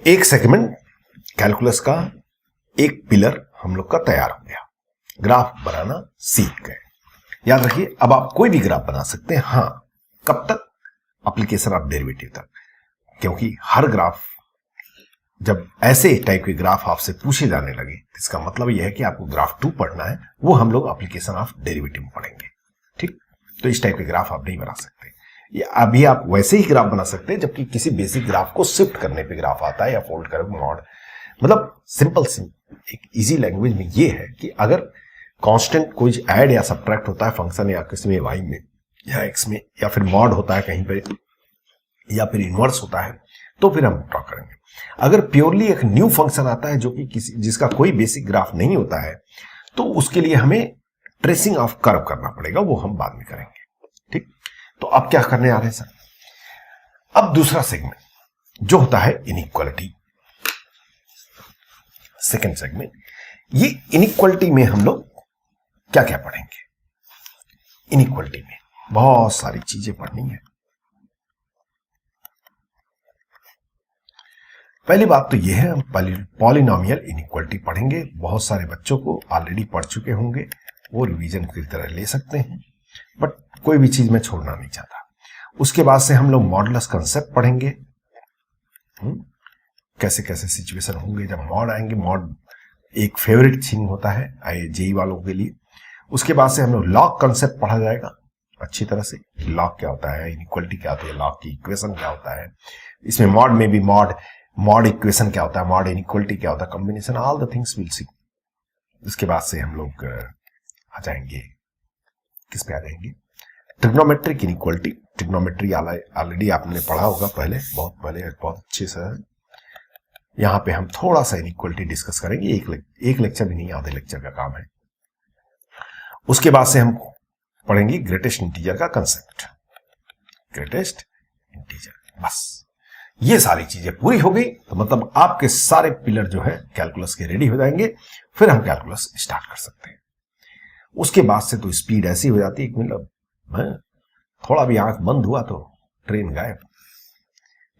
एक segment calculus का एक पिलर हम लोग का तैयार हो गया, ग्राफ बनाना सीख गए। याद रखिए, अब आप कोई भी ग्राफ बना सकते हैं। हाँ, कब तक? एप्लीकेशन ऑफ डेरिवेटिव तक, क्योंकि हर ग्राफ, जब ऐसे टाइप के ग्राफ आपसे पूछे जाने लगे, इसका मतलब यह है कि आपको ग्राफ 2 पढ़ना है, वो हम लोग एप्लीकेशन ऑफ डेरिवेटिव में पढ़ेंगे। ठीक, तो इस टाइप के ग्राफ आप नहीं बना सकते। ये अभी आप वैसे ही ग्राफ बना सकते हैं जबकि किसी बेसिक ग्राफ को शिफ्ट करने पे ग्राफ आता है, या फोल्ड कर मॉड, मतलब सिंपल एक इजी लैंग्वेज में ये है कि अगर कांस्टेंट कोई ऐड या सब्ट्रैक्ट होता है फंक्शन या किसी में वाई में या एक्स में, या फिर मॉड होता है कहीं पे, या फिर इनवर्स होता है, तो फिर हम ड्रॉ करेंगे। अगर प्योरली एक न्यू फंक्शन आता है जो कि जिसका कोई बेसिक ग्राफ नहीं होता है, तो उसके लिए हमें ट्रेसिंग ऑफ कर्व करना पड़ेगा, वो हम बाद में करेंगे। ठीक, तो अब क्या करने आ रहे हैं सर? अब दूसरा सेगमेंट जो होता है इनइक्वालिटी, सेकेंड सेगमेंट। ये इनइक्वालिटी में हम लोग क्या क्या पढ़ेंगे? इनइक्वालिटी में बहुत सारी चीजें पढ़नी है। पहली बात तो यह है, हम पॉलिनोमियल इनइक्वालिटी पढ़ेंगे। बहुत सारे बच्चों को ऑलरेडी पढ़ चुके होंगे, वो रिवीजन की तरह ले सकते हैं, बट कोई भी चीज मैं छोड़ना नहीं चाहता। उसके बाद से हम लोग मॉडुलस कंसेप्ट पढ़ेंगे। कैसे कैसे सिचुएशन होंगे जब मॉड आएंगे। मॉड एक फेवरेट थिंग होता है जेई वालों के लिए। उसके बाद से हम लोग लॉग कंसेप्ट पढ़ा जाएगा अच्छी तरह से, लॉग क्या होता है, इनइक्वालिटी क्या होती है, लॉग की इक्वेशन क्या होता है, इसमें मॉड में भी मॉड इक्वेशन क्या होता है, मॉड इनइक्वालिटी क्या होता है, combination, all the things will see. उसके बाद से हम लोग आ जाएंगे, किस पे आ जाएंगे? Trigonometric inequality. ट्रिग्नोमेट्री ऑलरेडी आपने पढ़ा होगा पहले, बहुत पहले, बहुत अच्छे से। यहां पे हम थोड़ा सा इनइक्वालिटी डिस्कस करेंगे, एक लेक्चर भी नहीं, आधे लेक्चर का काम है। उसके बाद से हम पढ़ेंगे ग्रेटेस्ट इंटीजर का कंसेप्ट, ग्रेटेस्ट इंटीजर। बस ये सारी चीजें पूरी हो गई तो मतलब आपके सारे पिलर जो है कैलकुलस के रेडी हो जाएंगे, फिर हम कैलकुलस स्टार्ट कर सकते हैं। उसके बाद से तो स्पीड ऐसी हो जाती है कि मतलब थोड़ा भी आंख बंद हुआ तो ट्रेन गायब।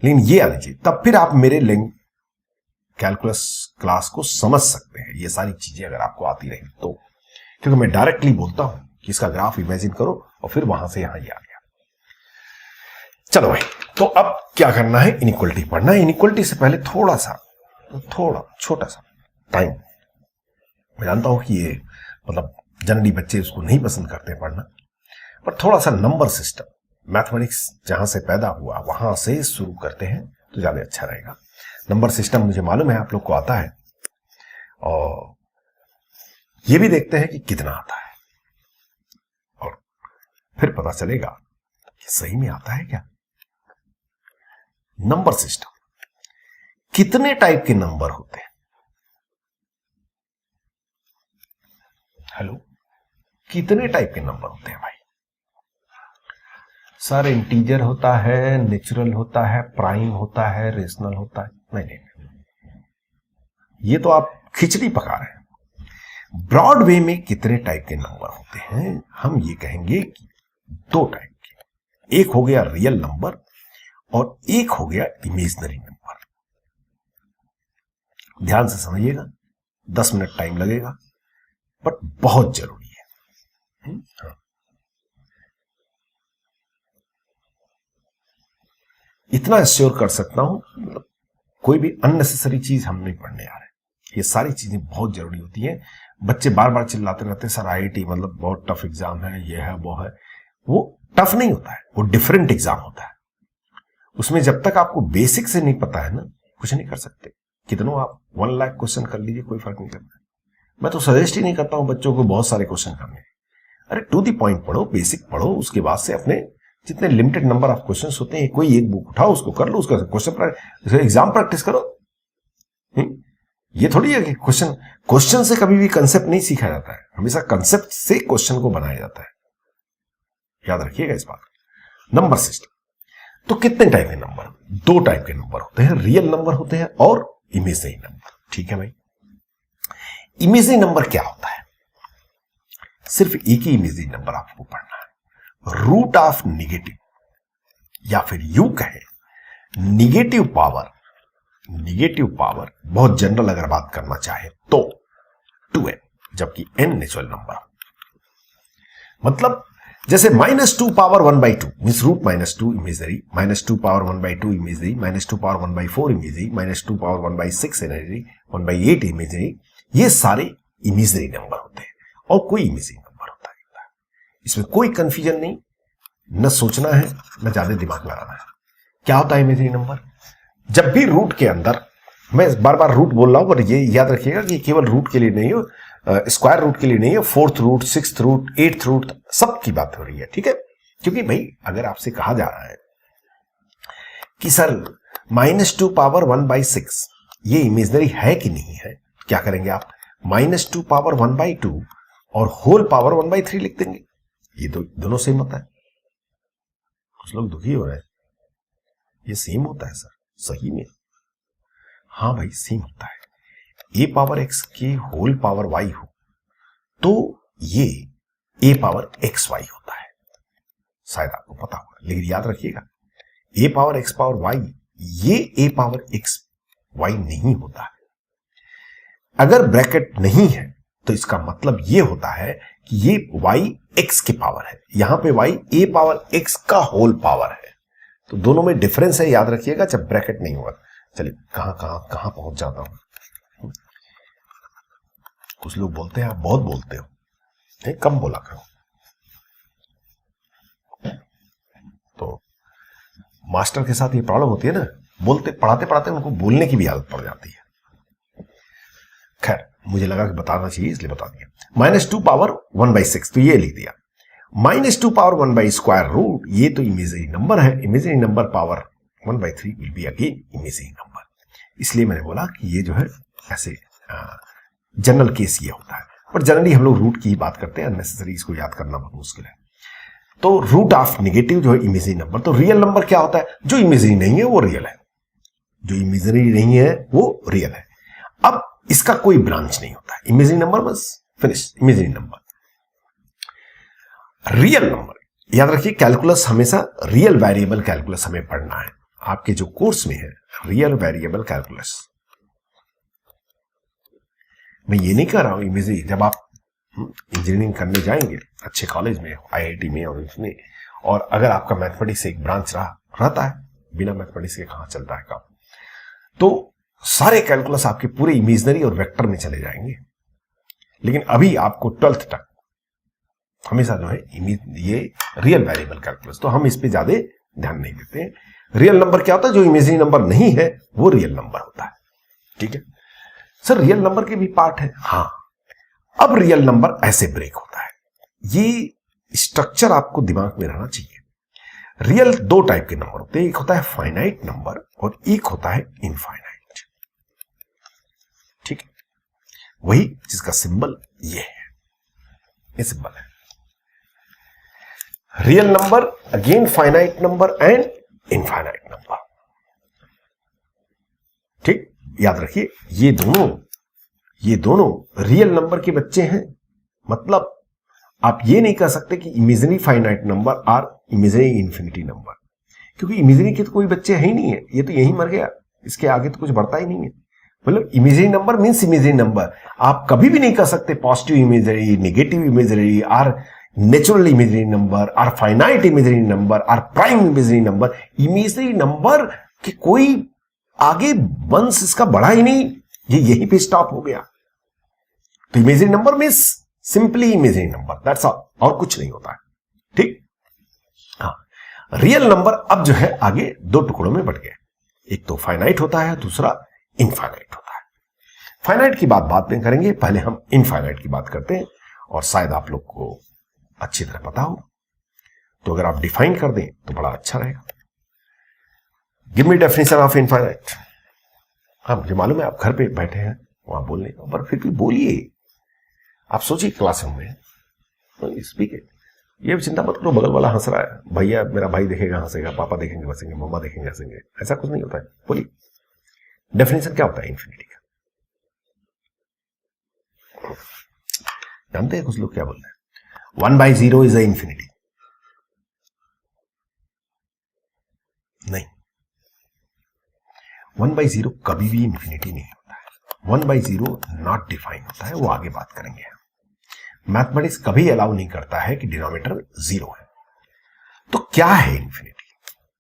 लेकिन ये आ लीजिए, तब फिर आप मेरे कैलकुलस क्लास को समझ सकते हैं, ये सारी चीजें अगर आपको आती रही तो। क्योंकि मैं डायरेक्टली बोलता हूं कि इसका ग्राफ इमेजिन करो और फिर वहां से यहां ये आ गया। चलो भाई, तो अब क्या करना है? इनइक्वालिटी पढ़ना है। इनइक्वालिटी से पहले थोड़ा छोटा सा टाइम, मैं जानता हूं कि ये मतलब जनरली बच्चे उसको नहीं पसंद करते पढ़ना, पर थोड़ा सा नंबर सिस्टम, मैथमेटिक्स जहां से पैदा हुआ वहां से शुरू करते हैं तो ज्यादा अच्छा रहेगा। नंबर सिस्टम मुझे मालूम है आप लोग को आता है, और ये भी देखते हैं कि कितना आता है, और फिर पता चलेगा कि सही में आता है क्या। नंबर सिस्टम, कितने टाइप के नंबर होते हैं? हेलो, कितने टाइप के नंबर होते हैं भाई? सर इंटीजर होता है, नेचुरल होता है, प्राइम होता है, रेशनल होता है। नहीं, ये तो आप खिचड़ी पका रहे हैं। ब्रॉड वे में कितने टाइप के नंबर होते हैं? हम ये कहेंगे कि 2 टाइप के, एक हो गया रियल नंबर और एक हो गया इमेजिनरी नंबर। ध्यान से समझिएगा, 10 मिनट टाइम लगेगा, बट बहुत जरूरी है। हाँ। इतना श्योर कर सकता हूं, मतलब कोई भी अननेसेसरी चीज हम नहीं पढ़ने आ रहे। ये सारी चीजें बहुत जरूरी होती हैं। बच्चे बार बार चिल्लाते रहते हैं, सर आईआईटी मतलब बहुत टफ एग्जाम है, ये है वो है। वो टफ नहीं होता है, वो डिफरेंट एग्जाम होता है। उसमें जब तक आपको बेसिक से नहीं पता है ना, कुछ नहीं कर सकते। कितनों आप 1 लाख क्वेश्चन कर लीजिए, कोई फर्क नहीं करता। मैं तो सजेस्ट ही नहीं करता हूं बच्चों को बहुत सारे क्वेश्चन करने। अरे टू दी पॉइंट पढ़ो, बेसिक पढ़ो, उसके बाद से अपने जितने लिमिटेड नंबर ऑफ क्वेश्चन होते हैं, कोई एक बुक उठाओ, उसको कर लो, उसका क्वेश्चन एग्जाम प्रैक्टिस करो। ये थोड़ी है कि क्वेश्चन से कभी भी कंसेप्ट नहीं सीखा जाता है, हमेशा कंसेप्ट से क्वेश्चन को बनाया जाता है। याद रखिएगा इस बात। नंबर सिस्टम, तो कितने टाइप के नंबर? 2 टाइप के नंबर होते हैं, रियल नंबर होते हैं और इमेजिनरी नंबर। ठीक है भाई, इमेजिनरी नंबर क्या होता है? सिर्फ एक ही इमेजिनरी नंबर आपको पढ़ना है, रूट ऑफ निगेटिव, या फिर यू कहे निगेटिव पावर निगेटिव पावर बहुत जनरल अगर बात करना चाहे तो 2n, जबकि n नेचुरल नंबर। मतलब जैसे -2 power 1/2 means root -2 imaginary, -2 power 1/2 imaginary, -2 power 1/4 imaginary, -2 power 1/6 imaginary, 1/8 imaginary, ये सारे इमेजरी नंबर होते हैं और कोई इमेजरी नंबर होता है। इसमें कोई कंफ्यूजन नहीं, न सोचना है न ज्यादा दिमाग लगाना है। क्या होता है इमेजरी नंबर? जब भी रूट के अंदर, मैं बार बार रूट बोल रहा हूं पर ये याद रखिएगा कि केवल रूट के लिए नहीं हो, स्क्वायर रूट के लिए नहीं है, 4th root, 6th root, 8th root, सब की बात हो रही है, ठीक है। क्योंकि भाई अगर आपसे कहा जा रहा है कि सर -2 पावर 1/6 ये इमेजनरी है कि नहीं है, क्या करेंगे आप? -2 पावर 1/2 और होल पावर 1/3 लिख देंगे। ये दोनों सेम होता है। कुछ लोग दुखी हो रहे हैं, ये सेम होता है सर, सही में? हाँ भाई सेम होता है। a पावर x के होल पावर y हो तो ये a पावर xy होता है, शायद आपको पता होगा। लेकिन याद रखिएगा a power x power y ये a पावर xy नहीं होता है। अगर ब्रैकेट नहीं है तो इसका मतलब ये होता है कि ये y x के पावर है, यहां पे y a पावर x का होल पावर है। तो दोनों में डिफरेंस है, याद रखिएगा जब ब्रैकेट नहीं होगा। चलिए कहां पहुंच जाता हूं। कुछ लोग बोलते हैं आप बहुत बोलते हो, नहीं कम बोला करो। तो मास्टर के साथ ये प्रॉब्लम होती है ना, बोलते पढ़ाते पढ़ाते उनको बोलने की भी आदत पड़ जाती है। खैर मुझे लगा कि बताना चाहिए इसलिए बता दिया। -2 पावर 1/6 तो ये लिख दिया। -2 पावर 1/² रूट, ये तो इमेजरी नंबर है। Imagery number power 1/3 will be again imagery number. इसलिए मैंने बोला कि ये जो है ऐसे जनरल केस ये होता है, पर जनरली हम लोग रूट की ही बात करते हैं, अननेसेसरी इसको याद करना बहुत मुश्किल है। तो रूट ऑफ नेगेटिव जो है इमेजरी नंबर। तो रियल नंबर क्या होता है? जो इमेजरी नहीं है वो रियल है, जो इमेजरी नहीं है वो रियल है। अब इसका कोई ब्रांच नहीं होता है, इमेजरी नंबर बस finish. Imagery number, real number याद रखिए, कैलकुलस हमेशा रियल वेरिएबल कैलकुलस हमें पढ़ना है। आपके जो कोर्स में है रियल वेरिएबल कैलकुलस, मैं ये नहीं कह रहा हूं इमेजरी। जब आप इंजीनियरिंग करने जाएंगे अच्छे कॉलेज में, आईआईटी में और उसमें, और अगर आपका मैथमेटिक्स एक ब्रांच रहता है, बिना मैथमेटिक्स के कहां चलता है काम, तो सारे कैलकुलस आपके पूरे इमेजनरी और वेक्टर में चले जाएंगे। लेकिन अभी आपको 12th तक हमेशा जो है ये रियल वेरिएबल कैलकुलस, तो हम इस पे ज्यादा ध्यान नहीं देते हैं। रियल नंबर क्या होता है? जो इमेजरी नंबर नहीं है वो रियल नंबर होता है, ठीक है सर। रियल नंबर के भी पार्ट है, हाँ। अब रियल नंबर ऐसे ब्रेक होता है, ये स्ट्रक्चर आपको दिमाग में रहना चाहिए। रियल दो टाइप के नंबर होते हैं, एक होता है फाइनाइट नंबर और एक होता है इनफाइनाइट, ठीक है। वही जिसका सिंबल ये है, ये सिंबल है real number, again finite number and infinite number, ठीक। याद रखिए ये दोनों रियल नंबर के बच्चे हैं। मतलब आप ये नहीं कह सकते कि इमेजिनरी फाइनाइट नंबर और इमेजिनरी इन्फिनिटी नंबर, क्योंकि इमेजिनरी के तो कोई बच्चे है ही नहीं है, ये तो यही मर गया, इसके आगे तो कुछ बढ़ता ही नहीं है। मतलब imaginary number means imaginary number. आप कभी भी नहीं कह सकते पॉजिटिव इमेजिनरी, नेगेटिव इमेजिनरी, और नेचुरल इमेजिनरी नंबर, और फाइनाइट इमेजिनरी नंबर, और prime imaginary number. Imaginary number के कोई आगे वंश इसका बढ़ा ही नहीं, ये यहीं पे स्टॉप हो गया। तो imaginary number means simply imaginary number, that's all, और कुछ नहीं होता है, ठीक। हाँ, रियल नंबर अब जो है आगे दो टुकड़ों में बट गए, एक तो फाइनाइट होता है, दूसरा इनफाइनाइट होता है। फाइनाइट की बात बाद में करेंगे, पहले हम इनफाइनाइट की बात करते हैं, और शायद आप लोग को अच्छी तरह पता हो, तो अगर आप डिफाइन कर दें तो बड़ा अच्छा रहेगा। Give me definition of infinite. हाँ मुझे मालूम है आप घर पे बैठे हैं वहां बोलने का, पर फिर भी बोलिए। आप सोचिए क्लासरूम में स्पीक इट, ये भी चिंता मत करो बगल वाला हंस रहा है, भैया मेरा भाई देखेगा हंसेगा, पापा देखेंगे हंसेंगे, मम्मा देखेंगे हंसेंगे, ऐसा कुछ नहीं होता है। बोलिए डेफिनेशन क्या होता है इन्फिनिटी का? जानते हैं कुछ लोग क्या बोल रहे हैं? 1/0 इज अ इन्फिनिटी। नहीं, 1/0 कभी भी इंफिनिटी नहीं होता है। 1/0 नॉट डिफाइन होता है, वो आगे बात करेंगे। मैथमेटिक्स कभी अलाउ नहीं करता है कि डिनोमिनेटर 0 है। तो क्या है इंफिनिटी?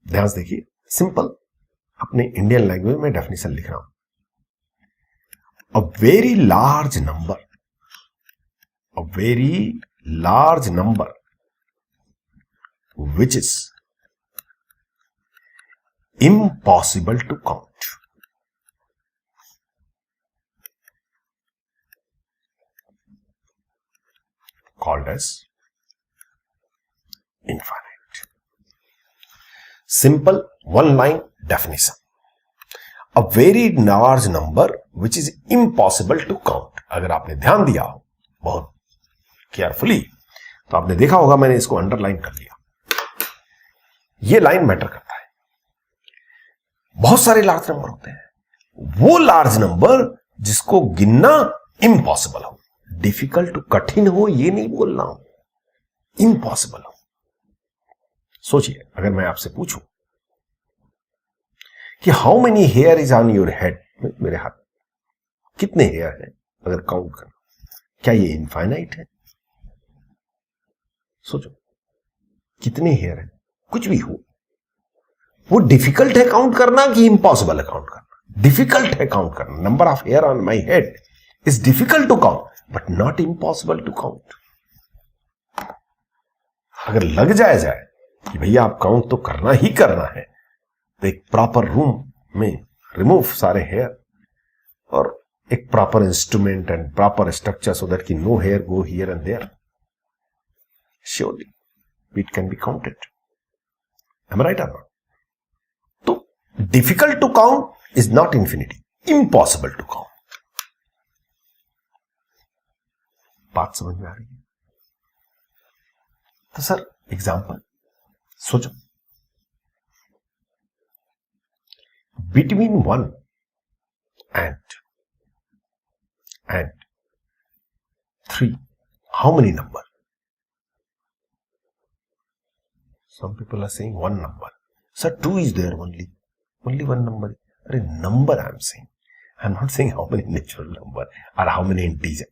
ध्यान से देखिए, सिंपल अपने इंडियन लैंग्वेज में डेफिनेशन लिख रहा हूं। अ very large number, a very large number which is impossible to count, called as infinite. Simple one line definition. A very large number which is impossible to count. अगर आपने ध्यान दिया हो बहुत केयरफुली तो आपने देखा होगा मैंने इसको अंडरलाइन कर लिया। ये लाइन मैटर करता है। बहुत सारे लार्ज नंबर होते हैं, वो लार्ज नंबर जिसको गिनना इम्पॉसिबल हो, डिफिकल्ट टू कठिन हो, ये नहीं बोल रहा हूं, इम्पॉसिबल हो। सोचिए, अगर मैं आपसे पूछूं कि how many here is on your head, मेरे हाथ कितने हेयर हैं, अगर काउंट करना, क्या ये इनफाइनाइट है? सोचो, कितने हेयर हैं, कुछ भी हो, वो डिफिकल्ट है काउंट करना कि इम्पॉसिबल है काउंट करना? डिफिकल्ट है काउंट करना। Number of hair on my head is difficult to count but not impossible to count. अगर लग जाए कि भैया आप काउंट तो करना ही करना है, तो एक प्रॉपर रूम में रिमूव सारे हेयर और एक proper instrument and proper structure so that कि no hair go here and there, surely it can be counted. Am I right or not? तो difficult to count is not infinity, impossible to count. बात समझ में आ रही है? तो sir example सोचो, between 1 and 3, how many number? Some people are saying one number. Sir, 2 is there only one number. Arey, number I'm saying. I'm not saying how many natural number or how many integer.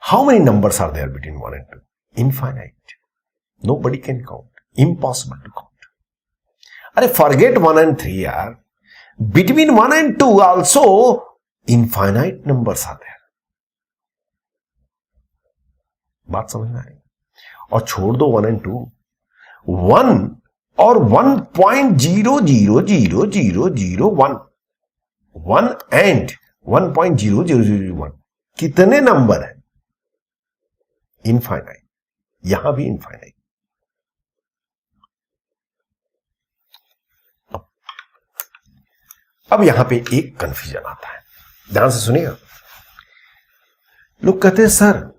How many numbers are there between 1 and 2? Infinite. Nobody can count. Impossible to count. Arey, forget 1 and 3 yaar. Between 1 and 2 also infinite numbers are there. बात समझ में आई? और छोड़ दो 1 and 2. 1 और 1.0000001, 1 and 1.00001 कितने number है? Infinite. यहां भी इनफाइनाइट। अब यहां पे एक कंफ्यूजन आता है, ध्यान से सुनिएगा। लोग कहते हैं सर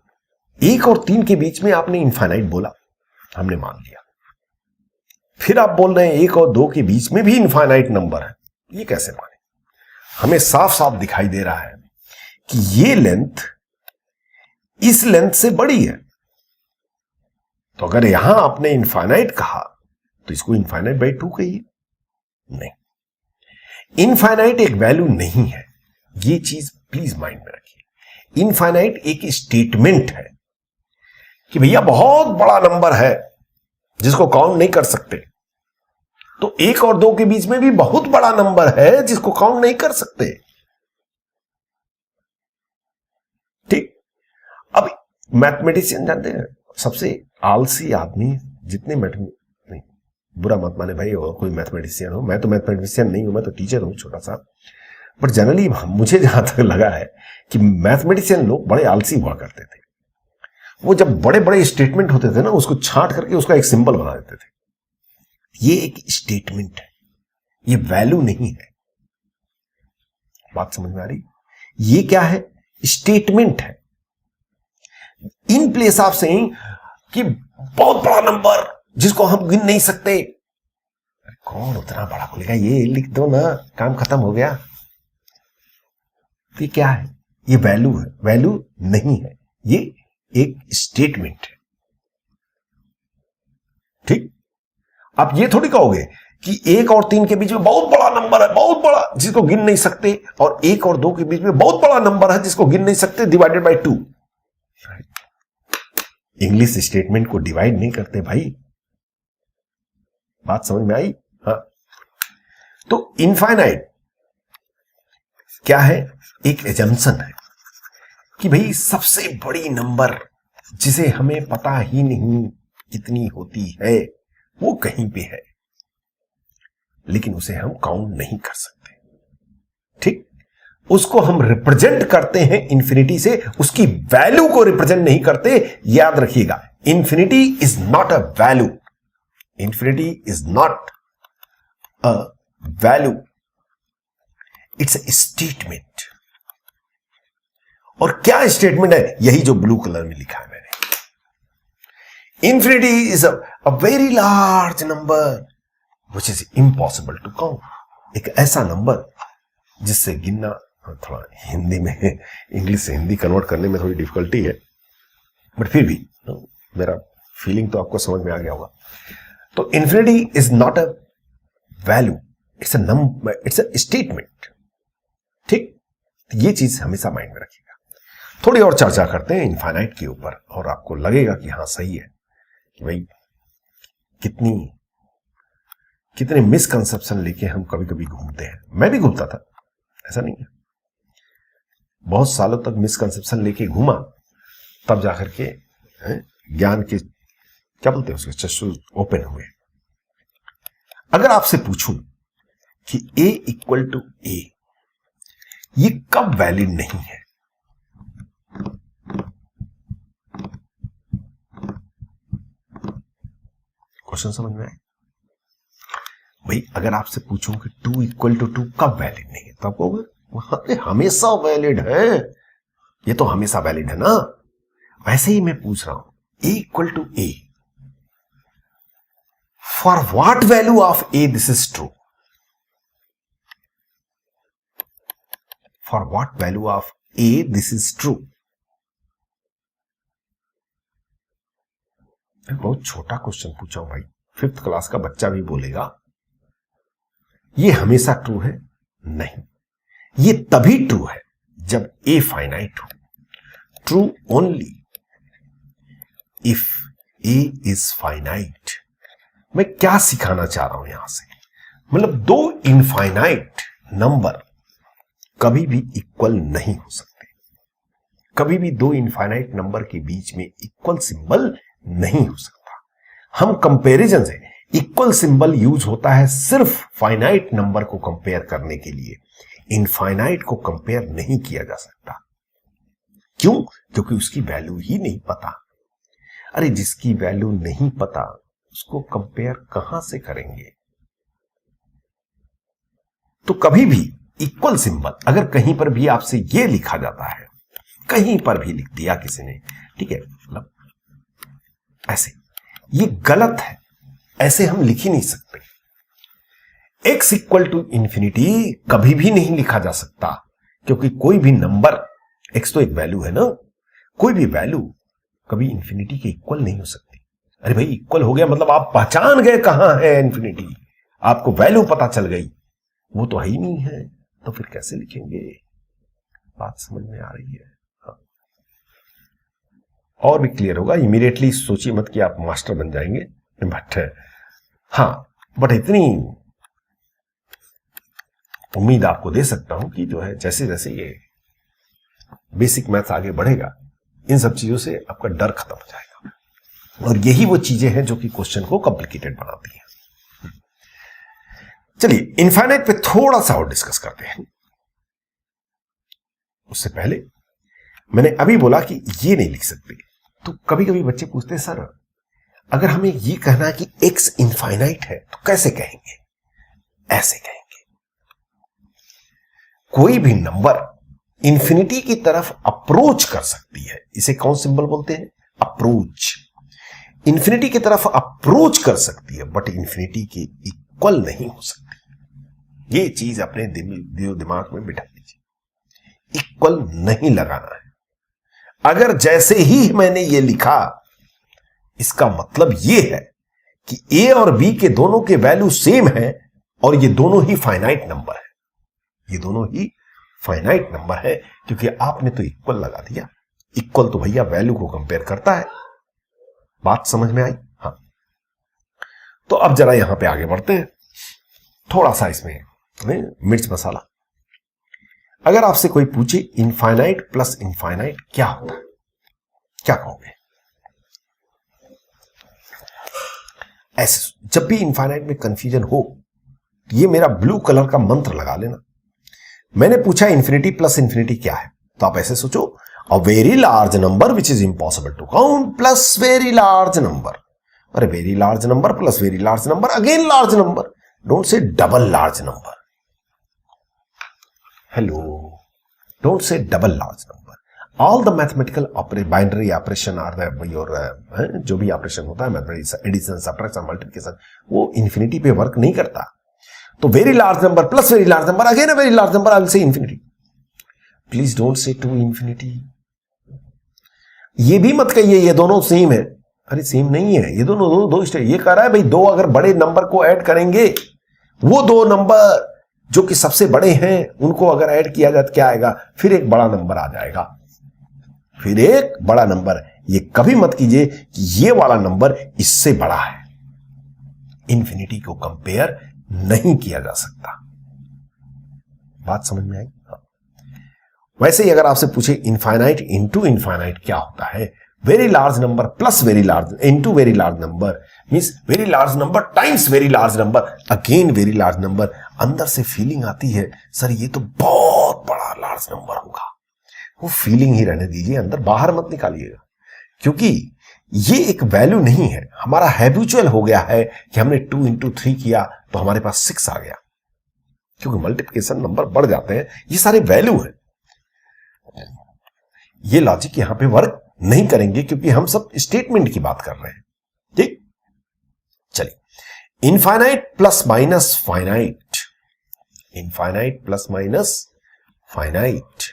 1 और 3 के बीच में आपने इनफाइनाइट बोला, हमने मान लिया, फिर आप बोल रहे हैं 1 और 2 के बीच में भी इनफाइनाइट नंबर है, ये कैसे माने? हमें साफ साफ दिखाई दे रहा है कि ये लेंथ इस लेंथ से बड़ी है। तो अगर यहां आपने इनफाइनाइट कहा तो इसको इनफाइनाइट बाई 2 कहिए। नहीं, इनफाइनाइट एक वैल्यू नहीं है, ये चीज प्लीज माइंड में रखिए। इनफाइनाइट एक स्टेटमेंट है कि भैया बहुत बड़ा नंबर है जिसको काउंट नहीं कर सकते, तो 1 और 2 के बीच में भी बहुत बड़ा नंबर है जिसको काउंट नहीं कर सकते। ठीक। अब मैथमेटिशियन जानते हैं, सबसे आलसी आदमी जितने नहीं, बुरा मत माने भाई और कोई मैथमेटिशियन हो, मैं तो मैथमेटिशियन नहीं हूं, मैं तो टीचर हूं छोटा सा, बट जनरली मुझे जहां तक लगा है कि मैथमेटिशियन लोग बड़े आलसी हुआ करते थे। वो जब बड़े बड़े स्टेटमेंट होते थे ना, उसको छांट करके उसका एक सिंबल बना देते थे। ये एक स्टेटमेंट है, ये वैल्यू नहीं है। बात समझ में आ रही? ये क्या है? स्टेटमेंट है। इन प्लेस ऑफ सेइंग कि बहुत बड़ा नंबर जिसको हम गिन नहीं सकते, कौन उतना बड़ा बोलेगा, ये लिख दो ना, काम खत्म हो गया। ये क्या है? ये वैल्यू है, वैल्यू नहीं है, ये एक स्टेटमेंट है। ठीक। आप ये थोड़ी कहोगे कि 1 और 3 के बीच में बहुत बड़ा नंबर है, बहुत बड़ा, जिसको गिन नहीं सकते, और 1 और 2 के बीच में बहुत बड़ा नंबर है जिसको गिन नहीं सकते, डिवाइडेड बाय 2। इंग्लिश स्टेटमेंट को डिवाइड नहीं करते भाई। बात समझ में आई? हाँ। तो इनफाइनाइट क्या है? एक एजम्पशन है कि भाई सबसे बड़ी नंबर जिसे हमें पता ही नहीं कितनी होती है वो कहीं पे है, लेकिन उसे हम काउंट नहीं कर सकते। ठीक, उसको हम रिप्रेजेंट करते हैं इंफिनिटी से, उसकी वैल्यू को रिप्रेजेंट नहीं करते। याद रखिएगा, infinity is not a value, infinity is not a value, it's a statement. और क्या स्टेटमेंट है? यही जो ब्लू कलर में लिखा है मैंने। Infinity is a very large number which is impossible to count. एक ऐसा नंबर जिससे गिनना, थोड़ा हिंदी में, इंग्लिश से हिंदी कन्वर्ट करने में थोड़ी डिफिकल्टी है, बट फिर भी मेरा फीलिंग तो आपको समझ में आ गया होगा। तो infinity is not a value, it's a number, it's a statement. ठीक, ये चीज हमेशा माइंड में रखिएगा। थोड़ी और चर्चा करते हैं इनफाइनाइट के ऊपर, और आपको लगेगा कि हाँ सही है कि भाई कितने मिसकंसेप्शन लेके हम कभी कभी घूमते हैं। मैं भी घूमता था, ऐसा नहीं है, बहुत सालों तक मिसकंसेप्शन लेके घूमा, तब जाकर के ज्ञान के क्या बोलते हैं उसके चक्षु ओपन हुए। अगर आपसे पूछूं कि A इक्वल टू A ये कब वैलिड नहीं है, क्वेश्चन समझ में आए भाई? अगर आपसे पूछूं कि 2 इक्वल टू 2 कब वैलिड नहीं है, तो आपको अरे हमेशा वैलिड है, ये तो हमेशा वैलिड है ना। वैसे ही मैं पूछ रहा हूं A equal to A, for what value of A this is true, for what value of A this is true. बहुत छोटा क्वेश्चन पूछा हूं भाई, 5th क्लास का बच्चा भी बोलेगा ये हमेशा ट्रू है। नहीं, ये तभी ट्रू है जब A फाइनाइट हो। True only if A is finite. मैं क्या सिखाना चाह रहा हूं यहां से, मतलब 2 इनफाइनाइट नंबर कभी भी इक्वल नहीं हो सकते, कभी भी 2 इनफाइनाइट नंबर के बीच में इक्वल सिंबल नहीं हो सकता। हम कंपैरिजन से, इक्वल सिंबल यूज होता है सिर्फ फाइनाइट नंबर को कंपेयर करने के लिए, इनफाइनाइट को कंपेयर नहीं किया जा सकता। क्यों? क्योंकि उसकी वैल्यू ही नहीं पता। अरे जिसकी वैल्यू नहीं पता उसको कंपेयर कहां से करेंगे? तो कभी भी इक्वल सिंबल अगर कहीं पर भी आपसे ये लिखा जाता है, कहीं पर भी लिख दिया किसी ने, ठीक है, मतलब ऐसे, ये गलत है, ऐसे हम लिख ही नहीं सकते। x इक्वल टू इंफिनिटी कभी भी नहीं लिखा जा सकता, क्योंकि कोई भी नंबर, x तो एक वैल्यू है ना, कोई भी वैल्यू कभी इंफिनिटी के इक्वल नहीं हो सकती। अरे भाई इक्वल हो गया मतलब आप पहचान गए कहां है इंफिनिटी, आपको वैल्यू पता चल गई, वो तो है ही नहीं है, तो फिर कैसे लिखेंगे? बात समझ में आ रही है? हाँ। और भी क्लियर होगा, इमीडिएटली सोचिए मत कि आप मास्टर बन जाएंगे, बट हाँ, बट इतनी उम्मीद आपको दे सकता हूं कि जो है जैसे जैसे ये बेसिक मैथ्स आगे बढ़ेगा, इन सब चीजों से आपका डर खत्म हो जाएगा, और यही वो चीजें हैं जो कि क्वेश्चन को कॉम्प्लिकेटेड बनाती हैं। चलिए इनफाइनाइट पे थोड़ा सा और डिस्कस करते हैं। उससे पहले मैंने अभी बोला कि ये नहीं लिख सकते, तो कभी कभी बच्चे पूछते हैं सर अगर हमें ये कहना है कि x इनफाइनाइट है तो कैसे कहेंगे? ऐसे कहेंगे, कोई भी नंबर इंफिनिटी की तरफ अप्रोच कर सकती है, इसे कौन सिंबल बोलते हैं? अप्रोच। इंफिनिटी की तरफ अप्रोच कर सकती है, बट इंफिनिटी के इक्वल नहीं हो सकती। ये चीज अपने दिमाग में बिठा लीजिए, इक्वल नहीं लगाना है। अगर जैसे ही मैंने ये लिखा, इसका मतलब ये है कि ए और बी के दोनों के वैल्यू सेम है और ये दोनों ही फाइनाइट नंबर है, ये दोनों ही फाइनाइट नंबर है, क्योंकि आपने तो इक्वल लगा दिया। इक्वल तो भैया वैल्यू को कंपेयर करता है। बात समझ में आई? हाँ। तो अब जरा यहां पे आगे बढ़ते हैं, थोड़ा सा इसमें मिर्च मसाला। अगर आपसे कोई पूछे इनफाइनाइट प्लस इनफाइनाइट क्या होता है, क्या कहोगे? ऐसे जब भी इनफाइनाइट में कंफ्यूजन हो, ये मेरा ब्लू कलर का मंत्र लगा लेना। मैंने पूछा इन्फिनिटी प्लस इन्फिनिटी क्या है, तो आप ऐसे सोचो, a very large number which is impossible to count plus very large number. अरे very large number plus very large number again large number, don't say double large number. Hello, don't say double large number. All the mathematical binary operation are your, जो भी operation होता है mathematics, addition, subtraction, multiplication, वो infinity पे work नहीं करता। तो very large number plus very large number again a very large number, I will say infinity. Please don't say to infinity. ये भी मत कहिए ये दोनों सेम है। अरे सेम नहीं है, ये दोनों दो स्टेप। ये कह रहा है भाई दो अगर बड़े नंबर को ऐड करेंगे, वो दो नंबर जो कि सबसे बड़े हैं उनको अगर ऐड किया जाए तो क्या आएगा? फिर एक बड़ा नंबर आ जाएगा, फिर एक बड़ा नंबर। ये कभी मत कीजिए कि ये वाला नंबर इससे बड़ा है। इन्फिनिटी को कंपेयर नहीं किया जा सकता। बात समझ में आई? हाँ। वैसे ही अगर आपसे पूछे इनफाइनाइट इंटू इनफाइनाइट क्या होता है, very large number plus very large into very large number means very large number times very large number again very large number. अंदर से फीलिंग आती है, सर ये तो बहुत बड़ा लार्ज नंबर होगा। वो फीलिंग ही रहने दीजिए, अंदर बाहर मत निकालिएगा, क्योंकि ये एक वैल्यू नहीं है। हमारा हैबिचुअल हो गया है कि हमने 2 इंटू 3 किया तो हमारे पास 6 आ गया, क्योंकि मल्टीप्लिकेशन नंबर बढ़ जाते हैं। ये सारे वैल्यू हैं। ये लॉजिक यहां पे वर्क नहीं करेंगे, क्योंकि हम सब स्टेटमेंट की बात कर रहे हैं। ठीक, चलिए। Infinite plus minus finite, infinite plus minus finite,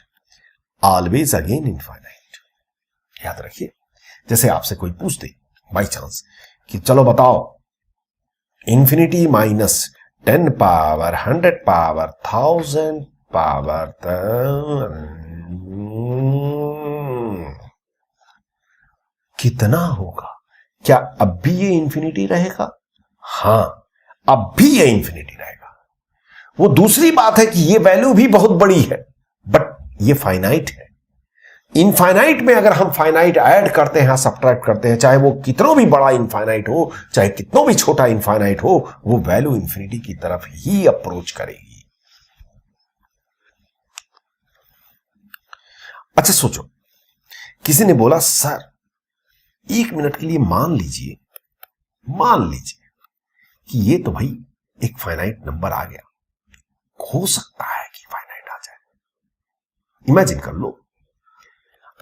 always again infinite. याद रखिए, जैसे आपसे कोई पूछ दे बाई चांस कि चलो बताओ infinity minus 10 power 100 power 1000 power कितना होगा, क्या अब भी ये इंफिनिटी रहेगा? हां, अब भी ये इंफिनिटी रहेगा। वो दूसरी बात है कि ये वैल्यू भी बहुत बड़ी है, बट ये फाइनाइट है। इनफाइनाइट में अगर हम फाइनाइट ऐड करते हैं, सब्ट्रैक्ट करते हैं, चाहे वो कितना भी बड़ा इनफाइनाइट हो, चाहे कितना भी छोटा इनफाइनाइट हो, वो वैल्यू इंफिनिटी की तरफ ही अप्रोच करेगी। अच्छा सोचो, किसी ने बोला सर 1 मिनट के लिए मान लीजिए कि ये तो भाई एक फाइनाइट नंबर आ गया, हो सकता है कि फाइनाइट आ जाए। इमेजिन कर लो,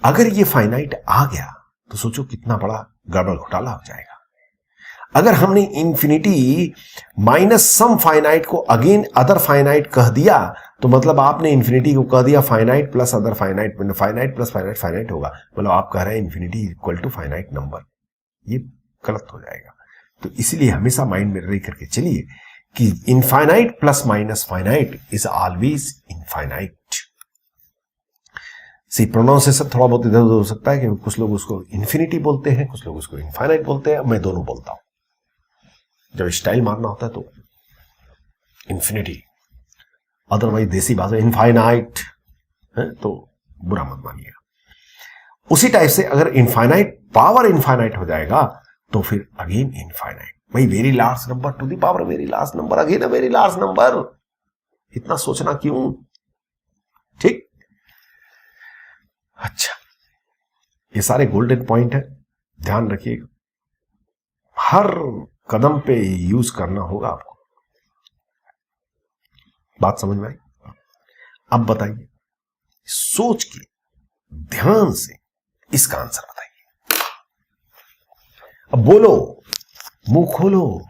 अगर ये फाइनाइट आ गया तो सोचो कितना बड़ा गड़बड़ घोटाला हो जाएगा। अगर हमने इंफिनिटी माइनस सम फाइनाइट को अगेन अदर फाइनाइट कह दिया, तो मतलब आपने इंफिनिटी को कह दिया finite plus other finite, finite plus finite finite होगा, मतलब आप कह रहे हैं infinity equal to finite number. ये गलत हो जाएगा। तो इसलिए हमेशा माइंड में रह करके चलिए कि infinite plus minus finite is always infinite. See pronunciation थोड़ा बहुत इधर उधर हो सकता है, कि कुछ लोग उसको इन्फिनिटी बोलते हैं, कुछ लोग उसको इनफाइनाइट बोलते हैं। मैं दोनों बोलता हूं। जब स्टाइल मारना होता है तो इन्फिनिटी, अदरवाइज देसी भाषा इनफाइनाइट है, तो बुरा मत मानिएगा। उसी टाइप से अगर इनफाइनाइट पावर इनफाइनाइट हो जाएगा तो फिर अगेन इनफाइनाइट, भाई very large number two the power very large number again a very large number. इतना सोचना क्यों? ठीक, अच्छा, ये सारे गोल्डन पॉइंट है, ध्यान रखिएगा, हर कदम पे यूज करना होगा आपको। बात समझ में आई? अब बताइए, सोच के ध्यान से इसका आंसर बताइए। अब बोलो, मुंह खोलो,